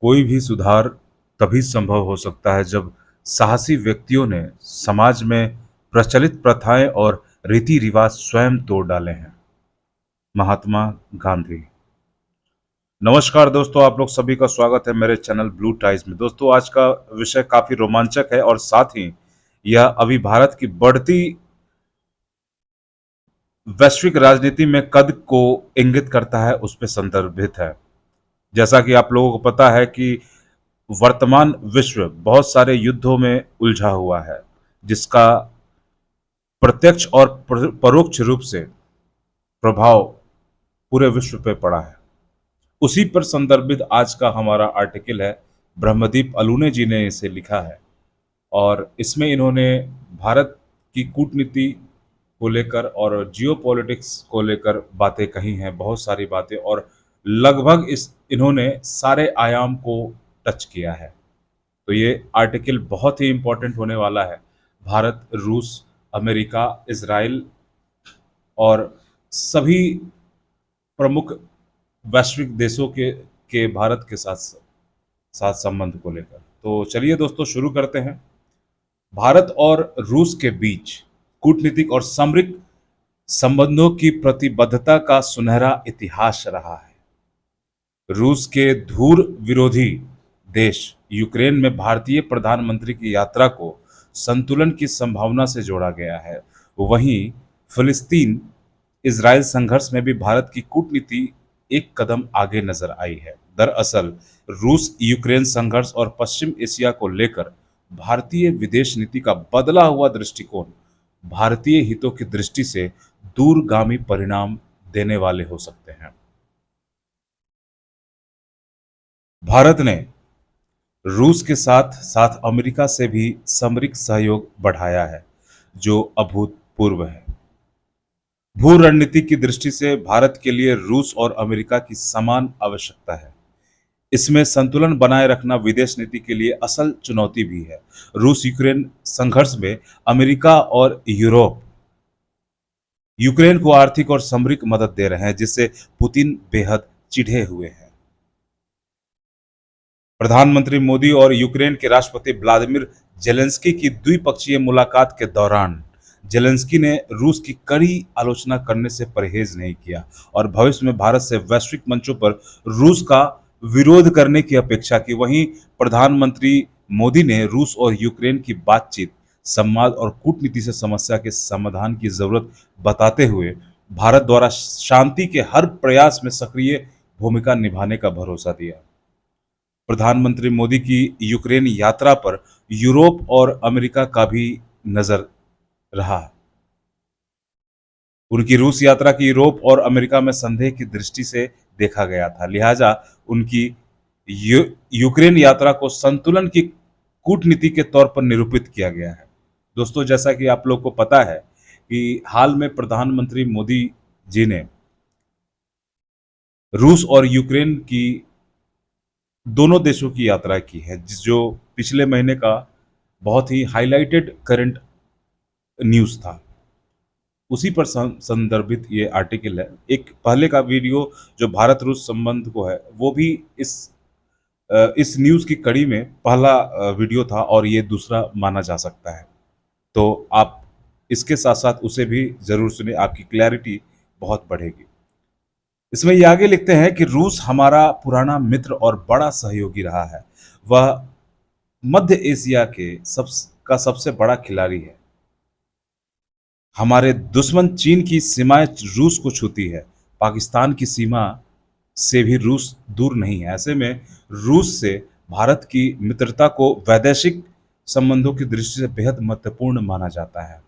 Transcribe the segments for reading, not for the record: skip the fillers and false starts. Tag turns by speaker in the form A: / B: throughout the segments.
A: कोई भी सुधार तभी संभव हो सकता है जब साहसी व्यक्तियों ने समाज में प्रचलित प्रथाएं और रीति रिवाज स्वयं तोड़ डाले हैं। महात्मा गांधी। नमस्कार दोस्तों, आप लोग सभी का स्वागत है मेरे चैनल ब्लू टाइज में। दोस्तों, आज का विषय काफी रोमांचक है और साथ ही यह अभी भारत की बढ़ती वैश्विक राजनीति में कद को इंगित करता है, उस पर संदर्भित है। जैसा कि आप लोगों को पता है कि वर्तमान विश्व बहुत सारे युद्धों में उलझा हुआ है, जिसका प्रत्यक्ष और परोक्ष रूप से प्रभाव पूरे विश्व पे पड़ा है। उसी पर संदर्भित आज का हमारा आर्टिकल है। ब्रह्मदीप अलूने जी ने इसे लिखा है और इसमें इन्होंने भारत की कूटनीति को लेकर और जियोपॉलिटिक्स को लेकर बातें कही हैं, बहुत सारी बातें, और लगभग इस इन्होंने सारे आयाम को टच किया है। तो ये आर्टिकल बहुत ही इम्पोर्टेंट होने वाला है। भारत, रूस, अमेरिका, इजराइल और सभी प्रमुख वैश्विक देशों के भारत के साथ साथ संबंध को लेकर। तो चलिए दोस्तों, शुरू करते हैं। भारत और रूस के बीच कूटनीतिक और सामरिक संबंधों की प्रतिबद्धता का सुनहरा इतिहास रहा है। रूस के धूर विरोधी देश यूक्रेन में भारतीय प्रधानमंत्री की यात्रा को संतुलन की संभावना से जोड़ा गया है। वहीं फिलिस्तीन इजराइल संघर्ष में भी भारत की कूटनीति एक कदम आगे नजर आई है। दरअसल रूस यूक्रेन संघर्ष और पश्चिम एशिया को लेकर भारतीय विदेश नीति का बदला हुआ दृष्टिकोण भारतीय हितों की दृष्टि से दूरगामी परिणाम देने वाले हो सकते हैं। भारत ने रूस के साथ साथ अमेरिका से भी सामरिक सहयोग बढ़ाया है, जो अभूतपूर्व है। भू रणनीति की दृष्टि से भारत के लिए रूस और अमेरिका की समान आवश्यकता है। इसमें संतुलन बनाए रखना विदेश नीति के लिए असल चुनौती भी है। रूस यूक्रेन संघर्ष में अमेरिका और यूरोप यूक्रेन को आर्थिक और सामरिक मदद दे रहे हैं, जिससे पुतिन बेहद चिढ़े हुए हैं। प्रधानमंत्री मोदी और यूक्रेन के राष्ट्रपति व्लादिमीर जेलेंस्की की द्विपक्षीय मुलाकात के दौरान जेलेंस्की ने रूस की कड़ी आलोचना करने से परहेज नहीं किया और भविष्य में भारत से वैश्विक मंचों पर रूस का विरोध करने की अपेक्षा की। वहीं प्रधानमंत्री मोदी ने रूस और यूक्रेन की बातचीत, संवाद और कूटनीति से समस्या के समाधान की जरूरत बताते हुए भारत द्वारा शांति के हर प्रयास में सक्रिय भूमिका निभाने का भरोसा दिया। प्रधानमंत्री मोदी की यूक्रेन यात्रा पर यूरोप और अमेरिका का भी नजर रहा। उनकी रूस यात्रा की यूरोप और अमेरिका में संदेह की दृष्टि से देखा गया था, लिहाजा उनकी यूक्रेन यात्रा को संतुलन की कूटनीति के तौर पर निरूपित किया गया है। दोस्तों, जैसा कि आप लोग को पता है कि हाल में प्रधानमंत्री मोदी जी ने रूस और यूक्रेन की दोनों देशों की यात्रा की है, जो पिछले महीने का बहुत ही हाईलाइटेड करंट न्यूज़ था। उसी पर संदर्भित ये आर्टिकल है। एक पहले का वीडियो जो भारत रूस संबंध को है, वो भी इस न्यूज़ की कड़ी में पहला वीडियो था और ये दूसरा माना जा सकता है। तो आप इसके साथ साथ उसे भी ज़रूर सुने, आपकी क्लैरिटी बहुत बढ़ेगी। इसमें ये आगे लिखते हैं कि रूस हमारा पुराना मित्र और बड़ा सहयोगी रहा है। वह मध्य एशिया के सबसे बड़ा खिलाड़ी है। हमारे दुश्मन चीन की सीमाएं रूस को छूती है। पाकिस्तान की सीमा से भी रूस दूर नहीं है। ऐसे में रूस से भारत की मित्रता को वैदेशिक संबंधों की दृष्टि से बेहद महत्वपूर्ण माना जाता है।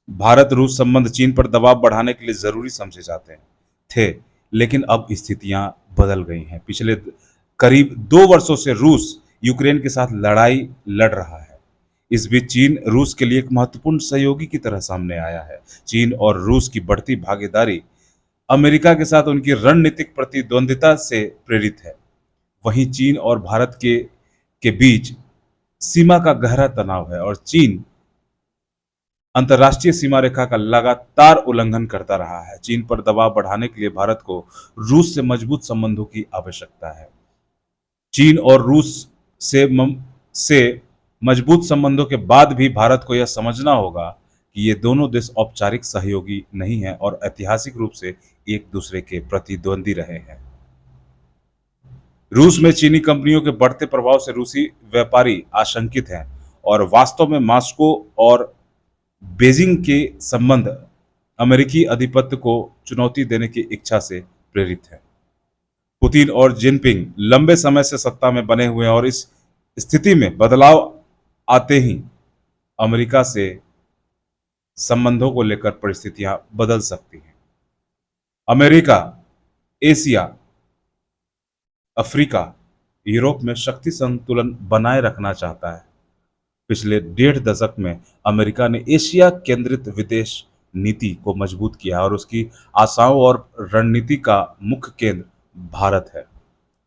A: भारत रूस संबंध चीन पर दबाव बढ़ाने के लिए जरूरी समझे जाते हैं थे, लेकिन अब स्थितियां बदल गई हैं। पिछले करीब 2 वर्षों से रूस यूक्रेन के साथ लड़ाई लड़ रहा है। इस बीच चीन रूस के लिए एक महत्वपूर्ण सहयोगी की तरह सामने आया है। चीन और रूस की बढ़ती भागीदारी अमेरिका के साथ उनकी रणनीतिक प्रतिद्वंदिता से प्रेरित है। वहीं चीन और भारत के बीच सीमा का गहरा तनाव है और चीन अंतर्राष्ट्रीय सीमा रेखा का लगातार उल्लंघन करता रहा है। चीन पर दबाव बढ़ाने के लिए भारत को रूस से मजबूत संबंधों की आवश्यकता है। चीन और रूस से मजबूत संबंधों के बाद भी भारत को यह समझना होगा कि ये दोनों देश औपचारिक सहयोगी नहीं हैं और ऐतिहासिक रूप से एक दूसरे के प्रतिद्वंदी रहे हैं। रूस में चीनी कंपनियों के बढ़ते प्रभाव से रूसी व्यापारी आशंकित हैं और वास्तव में मॉस्को और बीजिंग के संबंध अमेरिकी आधिपत्य को चुनौती देने की इच्छा से प्रेरित है। पुतिन और जिनपिंग लंबे समय से सत्ता में बने हुए हैं और इस स्थिति में बदलाव आते ही अमेरिका से संबंधों को लेकर परिस्थितियां बदल सकती हैं। अमेरिका, एशिया, अफ्रीका, यूरोप में शक्ति संतुलन बनाए रखना चाहता है। पिछले 1.5 दशक में अमेरिका ने एशिया केंद्रित विदेश नीति को मजबूत किया और उसकी आशाओं और रणनीति का मुख्य केंद्र भारत है।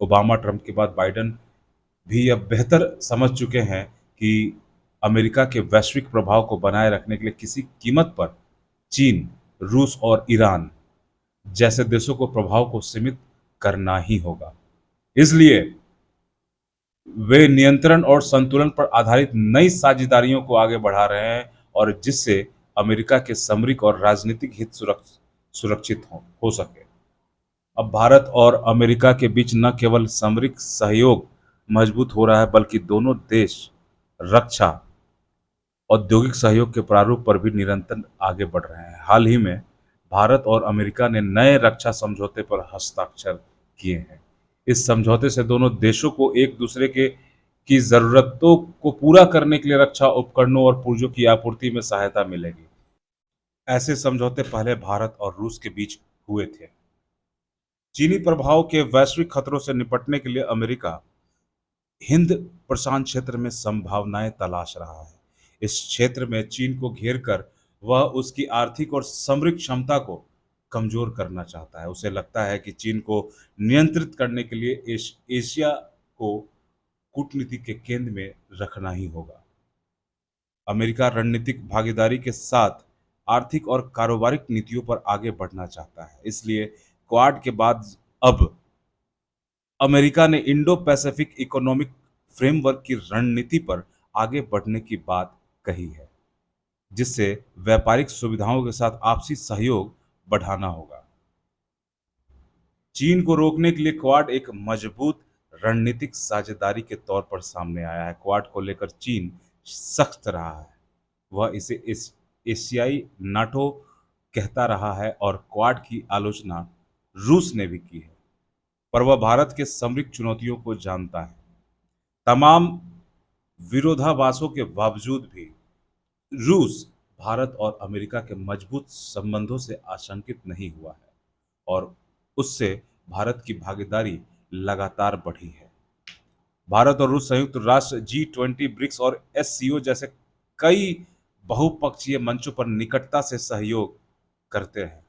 A: ओबामा ट्रंप के बाद बाइडेन भी अब बेहतर समझ चुके हैं कि अमेरिका के वैश्विक प्रभाव को बनाए रखने के लिए किसी कीमत पर चीन, रूस और ईरान जैसे देशों को प्रभाव को सीमित करना ही होगा। इसलिए वे नियंत्रण और संतुलन पर आधारित नई साझेदारियों को आगे बढ़ा रहे हैं और जिससे अमेरिका के सामरिक और राजनीतिक हित सुरक्षित हो सके। अब भारत और अमेरिका के बीच न केवल सामरिक सहयोग मजबूत हो रहा है बल्कि दोनों देश रक्षा औद्योगिक सहयोग के प्रारूप पर भी निरंतर आगे बढ़ रहे हैं। हाल ही में भारत और अमेरिका ने नए रक्षा समझौते पर हस्ताक्षर किए हैं। इस समझौते से दोनों देशों को एक दूसरे के की जरूरतों को पूरा करने के लिए रक्षा उपकरणों और पुर्जों की आपूर्ति में सहायता मिलेगी। ऐसे समझौते पहले भारत और रूस के बीच हुए थे। चीनी प्रभाव के वैश्विक खतरों से निपटने के लिए अमेरिका हिंद प्रशांत क्षेत्र में संभावनाएं तलाश रहा है। इस क्षेत्र में चीन को घेर कर वह उसकी आर्थिक और सामरिक क्षमता को कमजोर करना चाहता है। उसे लगता है कि चीन को नियंत्रित करने के लिए एशिया को कूटनीति के केंद्र में रखना ही होगा। अमेरिका रणनीतिक भागीदारी के साथ आर्थिक और कारोबारिक नीतियों पर आगे बढ़ना चाहता है। इसलिए क्वाड के बाद अब अमेरिका ने इंडो पैसिफिक इकोनॉमिक फ्रेमवर्क की रणनीति पर आगे बढ़ने की बात कही है, जिससे व्यापारिक सुविधाओं के साथ आपसी सहयोग बढ़ाना होगा। चीन को रोकने के लिए क्वाड एक मजबूत रणनीतिक साझेदारी के तौर पर सामने आया है। क्वाड को लेकर चीन सख्त रहा है। वह इसे एशियाई नाटो कहता रहा है और क्वाड की आलोचना रूस ने भी की है, पर वह भारत के सामरिक चुनौतियों को जानता है। तमाम विरोधाभासों के बावजूद भी रूस भारत और अमेरिका के मजबूत संबंधों से आशंकित नहीं हुआ है और उससे भारत की भागीदारी लगातार बढ़ी है। भारत और रूस संयुक्त राष्ट्र G20, ब्रिक्स और SCO जैसे कई बहुपक्षीय मंचों पर निकटता से सहयोग करते हैं।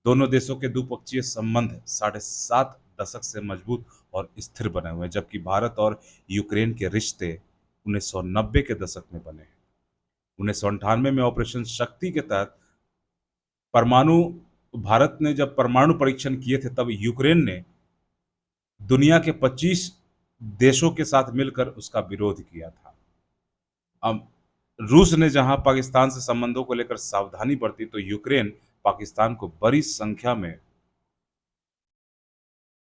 A: दोनों देशों के द्विपक्षीय संबंध 7.5 दशक से मजबूत और स्थिर बने हुए हैं, जबकि भारत और यूक्रेन के रिश्ते 1990 के दशक में बने हैं। 1998 में ऑपरेशन शक्ति के तहत परमाणु भारत ने जब परमाणु परीक्षण किए थे, तब यूक्रेन ने दुनिया के 25 देशों के साथ मिलकर उसका विरोध किया था। अब रूस ने जहां पाकिस्तान से संबंधों को लेकर सावधानी बरती, तो यूक्रेन पाकिस्तान को बड़ी संख्या में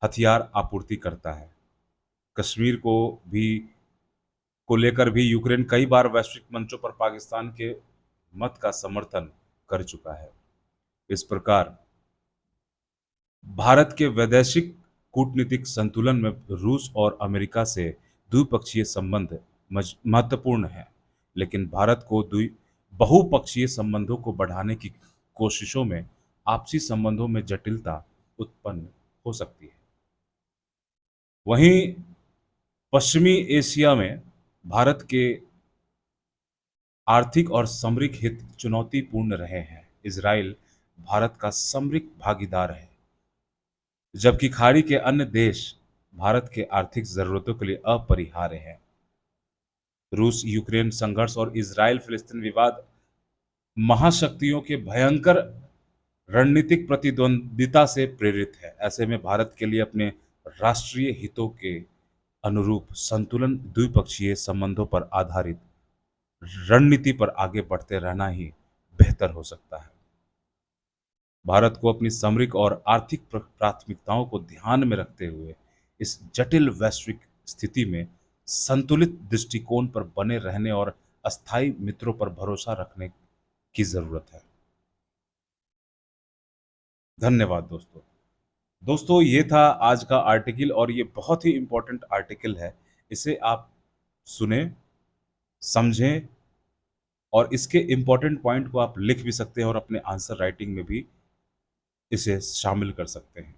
A: हथियार आपूर्ति करता है। कश्मीर को लेकर भी यूक्रेन कई बार वैश्विक मंचों पर पाकिस्तान के मत का समर्थन कर चुका है। इस प्रकार भारत के वैदेशिक कूटनीतिक संतुलन में रूस और अमेरिका से द्विपक्षीय संबंध महत्वपूर्ण है, लेकिन भारत को बहुपक्षीय संबंधों को बढ़ाने की कोशिशों में आपसी संबंधों में जटिलता उत्पन्न हो सकती है। वहीं पश्चिमी एशिया में भारत के आर्थिक और सामरिक हित चुनौतीपूर्ण रहे हैं। इजराइल भारत का सामरिक भागीदार है, जबकि खाड़ी के अन्य देश भारत के आर्थिक जरूरतों के लिए अपरिहार्य हैं। रूस यूक्रेन संघर्ष और इजराइल फिलिस्तीन विवाद महाशक्तियों के भयंकर रणनीतिक प्रतिद्वंदिता से प्रेरित है। ऐसे में भारत के लिए अपने राष्ट्रीय हितों के अनुरूप संतुलन द्विपक्षीय संबंधों पर आधारित रणनीति पर आगे बढ़ते रहना ही बेहतर हो सकता है। भारत को अपनी सामरिक और आर्थिक प्राथमिकताओं को ध्यान में रखते हुए इस जटिल वैश्विक स्थिति में संतुलित दृष्टिकोण पर बने रहने और अस्थायी मित्रों पर भरोसा रखने की जरूरत है। धन्यवाद दोस्तों। दोस्तों, ये था आज का आर्टिकल और ये बहुत ही इम्पोर्टेंट आर्टिकल है। इसे आप सुने, समझें और इसके इम्पोर्टेंट पॉइंट को आप लिख भी सकते हैं और अपने आंसर राइटिंग में भी इसे शामिल कर सकते हैं।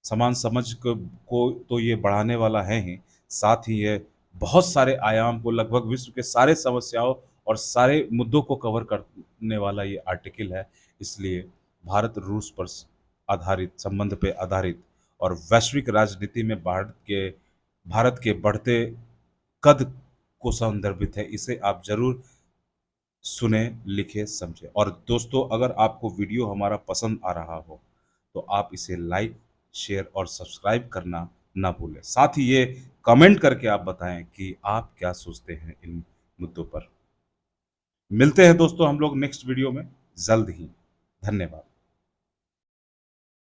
A: समान समझ को तो ये बढ़ाने वाला है ही, साथ ही ये बहुत सारे आयाम को, लगभग विश्व के सारे समस्याओं और सारे मुद्दों को कवर करने वाला ये आर्टिकल है। इसलिए भारत रूस पर आधारित संबंध पे आधारित और वैश्विक राजनीति में भारत के बढ़ते कद को संदर्भित है। इसे आप जरूर सुने, लिखे, समझे। और दोस्तों, अगर आपको वीडियो हमारा पसंद आ रहा हो तो आप इसे लाइक, शेयर और सब्सक्राइब करना ना भूलें। साथ ही ये कमेंट करके आप बताएं कि आप क्या सोचते हैं इन मुद्दों पर। मिलते हैं दोस्तों हम लोग नेक्स्ट वीडियो में जल्द ही। धन्यवाद।